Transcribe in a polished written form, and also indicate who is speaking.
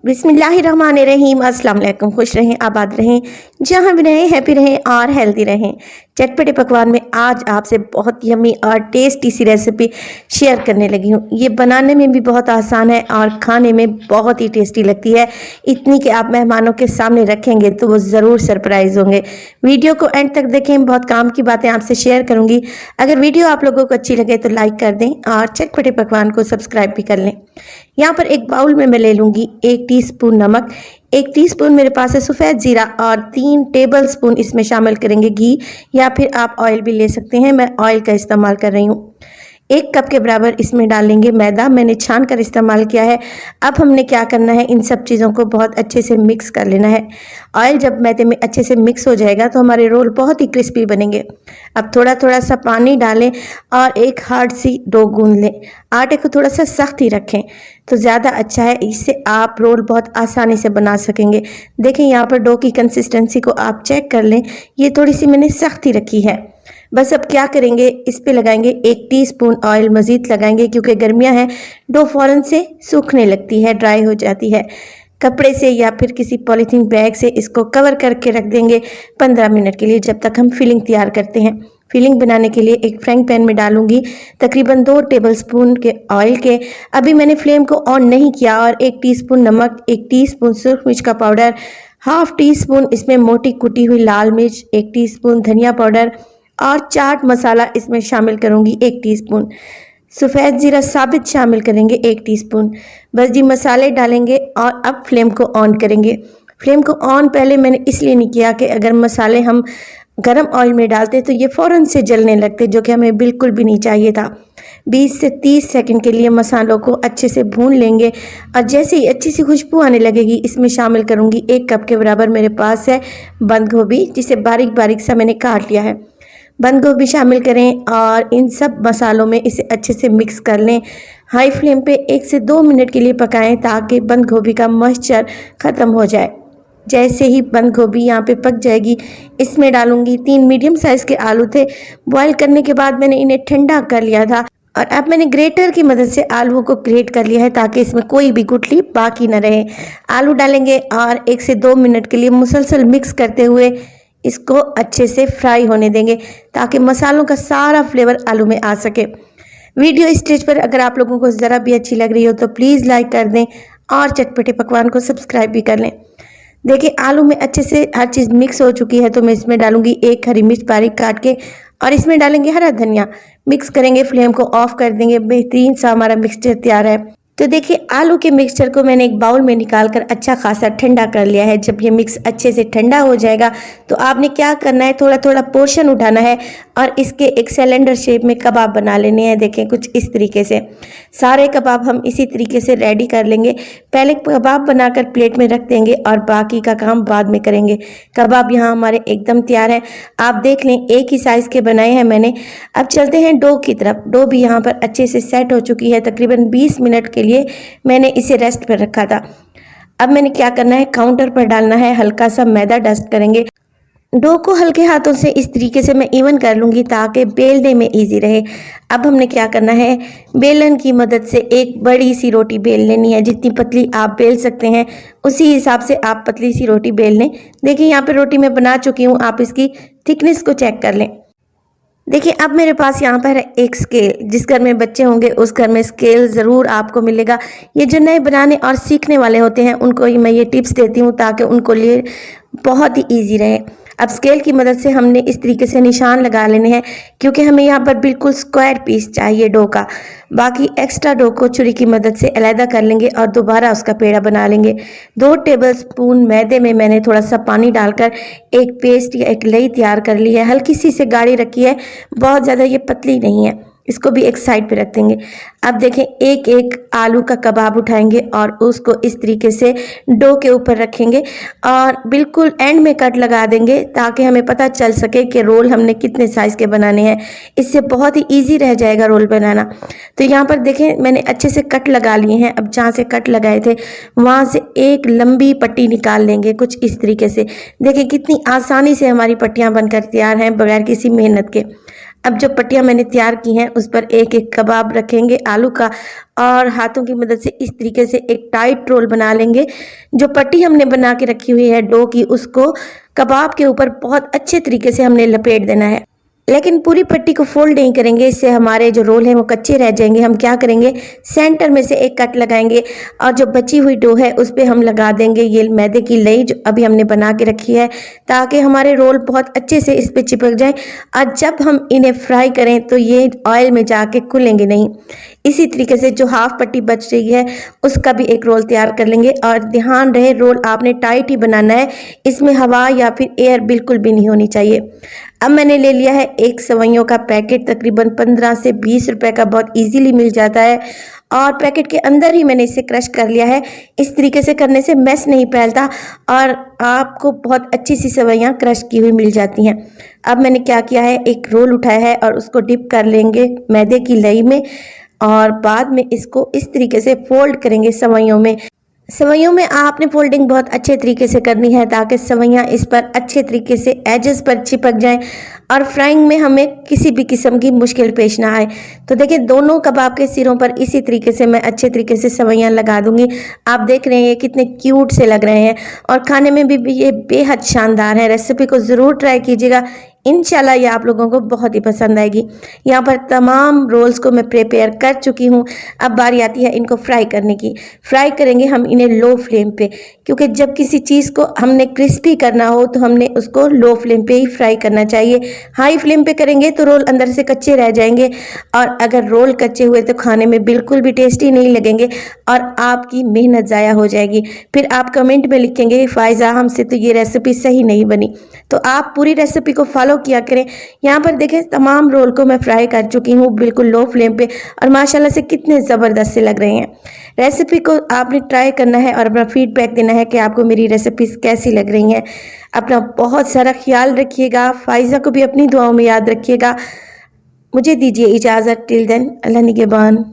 Speaker 1: बिस्मिल्लाहिर्रहमानिर्रहीम। अस्सलाम वालेकुम। खुश रहें, आबाद रहें, जहाँ भी रहें हैप्पी रहें और हेल्दी रहें। चटपटे पकवान में आज आपसे बहुत यम्मी और टेस्टी सी रेसिपी शेयर करने लगी हूँ। ये बनाने में भी बहुत आसान है और खाने में बहुत ही टेस्टी लगती है, इतनी कि आप मेहमानों के सामने रखेंगे तो वो ज़रूर सरप्राइज होंगे। वीडियो को एंड तक देखें, बहुत काम की बातें आपसे शेयर करूँगी। अगर वीडियो आप लोगों को अच्छी लगे तो लाइक कर दें और चटपटे पकवान को सब्सक्राइब भी कर लें। यहाँ पर एक बाउल में मैं ले लूँगी 1 टीस्पून नमक, 1 टीस्पून मेरे पास है सफ़ेद ज़ीरा और 3 टेबलस्पून इसमें शामिल करेंगे घी, या फिर आप ऑयल भी ले सकते हैं। मैं ऑयल का इस्तेमाल कर रही हूँ। 1 कप के बराबर इसमें डालेंगे मैदा, मैंने छान कर इस्तेमाल किया है। अब हमने क्या करना है, इन सब चीज़ों को बहुत अच्छे से मिक्स कर लेना है। ऑयल जब मैदे में अच्छे से मिक्स हो जाएगा तो हमारे रोल बहुत ही क्रिस्पी बनेंगे। अब थोड़ा थोड़ा सा पानी डालें और एक हार्ड सी डो गूंद लें। आटे को थोड़ा सा सख्त ही रखें तो ज़्यादा अच्छा है, इससे आप रोल बहुत आसानी से बना सकेंगे। देखें यहाँ पर डो की कंसिस्टेंसी को आप चेक कर लें, ये थोड़ी सी मैंने सख्त ही रखी है। बस अब क्या करेंगे, इस पे लगाएंगे 1 टीस्पून ऑयल मज़ीद लगाएंगे, क्योंकि गर्मियां हैं, डो फ़ौरन से सूखने लगती है, ड्राई हो जाती है। कपड़े से या फिर किसी पॉलीथीन बैग से इसको कवर करके रख देंगे 15 मिनट के लिए, जब तक हम फिलिंग तैयार करते हैं। फिलिंग बनाने के लिए एक फ्राइंग पैन में डालूंगी तकरीबन 2 टेबलस्पून के ऑयल के। अभी मैंने फ्लेम को ऑन नहीं किया और 1 टीस्पून नमक, 1 टीस्पून सुरख मिर्च का पाउडर, हाफ टीस्पून इसमें मोटी कुटी हुई लाल मिर्च, 1 टीस्पून धनिया पाउडर और चाट मसाला इसमें शामिल करूंगी 1 टीस्पून। सफ़ेद ज़ीरा साबित शामिल करेंगे 1 टीस्पून। बस जी मसाले डालेंगे और अब फ्लेम को ऑन करेंगे। फ्लेम को ऑन पहले मैंने इसलिए नहीं किया कि अगर मसाले हम गरम ऑयल में डालते तो ये फ़ौरन से जलने लगते, जो कि हमें बिल्कुल भी नहीं चाहिए था। 20 से 30 सेकंड के लिए मसालों को अच्छे से भून लेंगे और जैसे ही अच्छी सी खुशबू आने लगेगी इसमें शामिल करूंगी 1 कप के बराबर मेरे पास है बंद गोभी, जिसे बारीक बारीक सा मैंने काट लिया है। बंद गोभी शामिल करें और इन सब मसालों में इसे अच्छे से मिक्स कर लें। हाई फ्लेम पे 1 से 2 मिनट के लिए पकाएं ताकि बंद गोभी का मॉइस्चर ख़त्म हो जाए। जैसे ही बंद गोभी यहाँ पे पक जाएगी, इसमें डालूंगी 3 मीडियम साइज़ के आलू थे। बॉईल करने के बाद मैंने इन्हें ठंडा कर लिया था और अब मैंने ग्रेटर की मदद से आलूओं को ग्रेट कर लिया है ताकि इसमें कोई भी गुठली बाकी न रहे। आलू डालेंगे और 1 से 2 मिनट के लिए मुसलसल मिक्स करते हुए इसको अच्छे से फ्राई होने देंगे ताकि मसालों का सारा फ्लेवर आलू में आ सके। वीडियो इस स्टेज पर अगर आप लोगों को ज़रा भी अच्छी लग रही हो तो प्लीज़ लाइक कर दें और चटपटे पकवान को सब्सक्राइब भी कर लें। देखिए आलू में अच्छे से हर चीज़ मिक्स हो चुकी है तो मैं इसमें डालूंगी 1 हरी मिर्च बारीक काट के और इसमें डालेंगे हरा धनिया। मिक्स करेंगे, फ्लेम को ऑफ कर देंगे। बेहतरीन सा हमारा मिक्सचर तैयार है। तो देखिए आलू के मिक्सचर को मैंने एक बाउल में निकाल कर अच्छा खासा ठंडा कर लिया है। जब ये मिक्स अच्छे से ठंडा हो जाएगा तो आपने क्या करना है, थोड़ा थोड़ा पोर्शन उठाना है और इसके एक सिलेंडर शेप में कबाब बना लेने हैं। देखें कुछ इस तरीके से सारे कबाब हम इसी तरीके से रेडी कर लेंगे। पहले कबाब बनाकर प्लेट में रख देंगे और बाकी का काम बाद में करेंगे। कबाब यहाँ हमारे एकदम तैयार है, आप देख लें, एक ही साइज़ के बनाए हैं मैंने। अब चलते हैं डो की तरफ। डो भी यहाँ पर अच्छे से सेट हो चुकी है। तकरीबन 20 मिनट के लिए मैंने इसे रेस्ट पर रखा था। अब मैंने क्या करना है, काउंटर पर डालना है, हल्का सा मैदा डस्ट करेंगे। डो को हल्के हाथों से इस तरीके से मैं इवन कर लूँगी ताकि बेलने में इजी रहे। अब हमने क्या करना है, बेलन की मदद से एक बड़ी सी रोटी बेल लेनी है। जितनी पतली आप बेल सकते हैं उसी हिसाब से आप पतली सी रोटी बेल लें। देखिए यहाँ पे रोटी मैं बना चुकी हूँ, आप इसकी थिकनेस को चेक कर लें। देखिए अब मेरे पास यहाँ पर है एक स्केल। जिस घर में बच्चे होंगे उस घर में स्केल ज़रूर आपको मिलेगा। ये जो नए बनाने और सीखने वाले होते हैं उनको ही मैं ये टिप्स देती हूँ ताकि उनको लिए बहुत ही इजी रहे। अब स्केल की मदद से हमने इस तरीके से निशान लगा लेने हैं, क्योंकि हमें यहाँ पर बिल्कुल स्क्वायर पीस चाहिए डो का। बाकी एक्स्ट्रा डो को छुरी की मदद से अलहदा कर लेंगे और दोबारा उसका पेड़ा बना लेंगे। 2 टेबलस्पून मैदे में मैंने थोड़ा सा पानी डालकर एक पेस्ट या एक लई तैयार कर ली है। हल्की सी से गाढ़ी रखी है, बहुत ज़्यादा ये पतली नहीं है। इसको भी एक साइड पे रख देंगे। अब देखें एक एक आलू का कबाब उठाएंगे और उसको इस तरीके से डो के ऊपर रखेंगे और बिल्कुल एंड में कट लगा देंगे ताकि हमें पता चल सके कि रोल हमने कितने साइज़ के बनाने हैं। इससे बहुत ही इजी रह जाएगा रोल बनाना। तो यहाँ पर देखें मैंने अच्छे से कट लगा लिए हैं। अब जहाँ से कट लगाए थे वहाँ से एक लंबी पट्टी निकाल लेंगे कुछ इस तरीके से। देखें कितनी आसानी से हमारी पट्टियाँ बनकर तैयार हैं बगैर किसी मेहनत के। अब जो पट्टियाँ मैंने तैयार की हैं उस पर एक एक कबाब रखेंगे आलू का और हाथों की मदद से इस तरीके से एक टाइट रोल बना लेंगे। जो पट्टी हमने बना के रखी हुई है डो की, उसको कबाब के ऊपर बहुत अच्छे तरीके से हमने लपेट देना है, लेकिन पूरी पट्टी को फोल्ड नहीं करेंगे, इससे हमारे जो रोल हैं वो कच्चे रह जाएंगे। हम क्या करेंगे, सेंटर में से एक कट लगाएंगे और जो बची हुई डो है उस पर हम लगा देंगे ये मैदे की लई जो अभी हमने बना के रखी है, ताकि हमारे रोल बहुत अच्छे से इस पर चिपक जाए और जब हम इन्हें फ्राई करें तो ये ऑयल में जाके खुलेंगे नहीं। इसी तरीके से जो हाफ पट्टी बच रही है उसका भी एक रोल तैयार कर लेंगे और ध्यान रहे रोल आपने टाइट ही बनाना है, इसमें हवा या फिर एयर बिल्कुल भी नहीं होनी चाहिए। अब मैंने ले लिया है एक सेवइयों का पैकेट, तकरीबन 15 से 20 रुपए का, बहुत इजीली मिल जाता है और पैकेट के अंदर ही मैंने इसे क्रश कर लिया है। इस तरीके से करने से मैस नहीं फैलता और आपको बहुत अच्छी सी सेवइयाँ क्रश की हुई मिल जाती हैं। अब मैंने क्या किया है, एक रोल उठाया है और उसको डिप कर लेंगे मैदे की लई में और बाद में इसको इस तरीके से फोल्ड करेंगे सेवइयों में। सेवइयों में आपने फोल्डिंग बहुत अच्छे तरीके से करनी है ताकि सेवइयाँ इस पर अच्छे तरीके से एजेस पर चिपक जाएं और फ्राइंग में हमें किसी भी किस्म की मुश्किल पेश ना आए। तो देखिए दोनों कबाब के सिरों पर इसी तरीके से मैं अच्छे तरीके से सेवइयाँ लगा दूंगी। आप देख रहे हैं ये कितने क्यूट से लग रहे हैं और खाने में भी ये बेहद शानदार है। रेसिपी को ज़रूर ट्राई कीजिएगा, इंशाल्लाह ये आप लोगों को बहुत ही पसंद आएगी। यहाँ पर तमाम रोल्स को मैं प्रिपेयर कर चुकी हूँ। अब बारी आती है इनको फ्राई करने की। फ्राई करेंगे हम इन्हें लो फ्लेम पे, क्योंकि जब किसी चीज़ को हमने क्रिस्पी करना हो तो हमने उसको लो फ्लेम पे ही फ्राई करना चाहिए। हाई फ्लेम पे करेंगे तो रोल अंदर से कच्चे रह जाएंगे और अगर रोल कच्चे हुए तो खाने में बिल्कुल भी टेस्टी नहीं लगेंगे और आपकी मेहनत ज़ाया हो जाएगी। फिर आप कमेंट में लिखेंगे फ़ायज़ा हमसे तो ये रेसिपी सही नहीं बनी। तो आप पूरी रेसिपी को फॉलो किया करें। यहाँ पर देखें तमाम रोल को मैं फ्राई कर चुकी हूँ बिल्कुल लो फ्लेम पे और माशाल्लाह से कितने ज़बरदस्त से लग रहे हैं। रेसिपी को आपने ट्राई करना है और अपना फीडबैक देना है कि आपको मेरी रेसिपीज़ कैसी लग रही हैं। अपना बहुत सारा ख्याल रखिएगा, फ़ायज़ा को भी अपनी दुआओं में याद रखिएगा। मुझे दीजिए इजाज़त, टिल देन अल्लाह निगहबान।